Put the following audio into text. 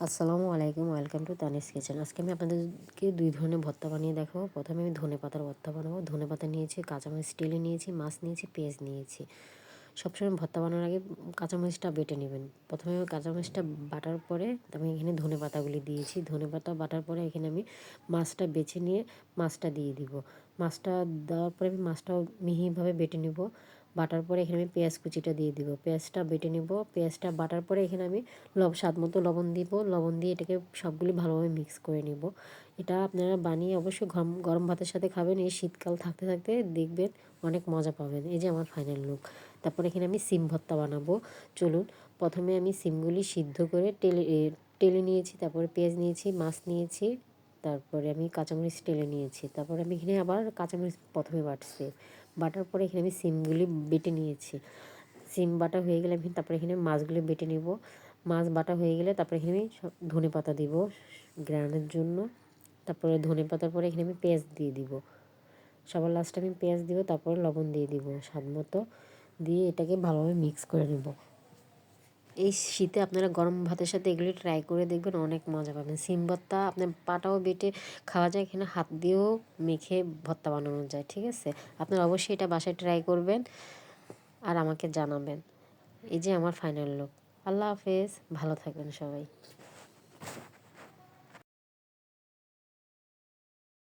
আসসালামু আলাইকুম, welcome to Tanis kitchen. আজকে আমি আপনাদেরকে 2 ধরনের ভর্তা বানিয়ে দেখাবো। প্রথমে আমি ধনেপাতার ভর্তা বানাবো। ধনেপাতা নিয়েছি, কাঁচামরিচ টেলে নিয়েছি, মাছ নিয়েছি, পেঁয়াজ নিয়েছি। সবসময় ভর্তা বানানোর আগে কাঁচামরিচটা বেটে নেবেন। প্রথমে আমি কাঁচামরিচটা বাটার পরে আমি এখানে ধনেপাতাগুলি দিয়েছি। ধনেপাতা বাটার পরে এখানে আমি মাছটা বেছে নিয়ে মাছটা দিয়ে দিব। মাছটা দেওয়ার পরে আমি মাছটাও মিহিভাবে বেটে নেব। বাটার পরে এখানে আমি পেঁয়াজ কুচিটা দিয়ে দিব। পেঁয়াজটা বেটে নেব। পেঁয়াজটা বাটার পরে এখানে আমি স্বাদ মতো লবণ দিব। লবণ দিয়ে এটাকে সবগুলি ভালোভাবে মিক্স করে নেব। এটা আপনারা বানিয়ে অবশ্যই গরম ভাতের সাথে খাবেন। এই শীতকাল থাকতে থাকতে দেখবেন অনেক মজা পাবেন। এই যে আমার ফাইনাল লুক। তারপর এখানে আমি সিম ভর্তা বানাবো। চলুন, প্রথমে আমি সিমগুলি সিদ্ধ করে টেলে নিয়েছি। তারপরে পেঁয়াজ নিয়েছি, মাছ নিয়েছি, তারপরে আমি কাঁচামরিচ টেলে নিয়েছি। তারপরে আমি এখানে আবার কাঁচামরিচ প্রথমে বাটছি। বাটার পরে এখানে আমি সিমগুলি বেটে নিয়েছি। সিম বাটা হয়ে গেলে আমি তারপরে এখানে মাছগুলি বেটে নিব। মাছ বাটা হয়ে গেলে তারপরে এখানে আমি ধনেপাতা দিব গ্রানের জন্য। তারপরে ধনেপাতার পরে এখানে আমি পেঁয়াজ দিয়ে দিব। সবার লাস্টে আমি পেঁয়াজ দিব, তারপরে লবণ দিয়ে দিব স্বাদ মতো। দিয়ে এটাকে ভালোভাবে মিক্স করে নেব। এই শীতে আপনারা গরম ভাতের সাথে এগুলি ট্রাই করে দেখবেন, অনেক মজা পাবেন। সিম ভর্তা আপনার পাটাও বেটে খাওয়া যায়, এখানে হাত দিয়েও মেখে ভর্তা বানানো যায়। ঠিক আছে, আপনারা অবশ্যই এটা বাসায় ট্রাই করবেন আর আমাকে জানাবেন। এই যে আমার ফাইনাল লুক। আল্লাহ হাফেজ, ভালো থাকবেন সবাই।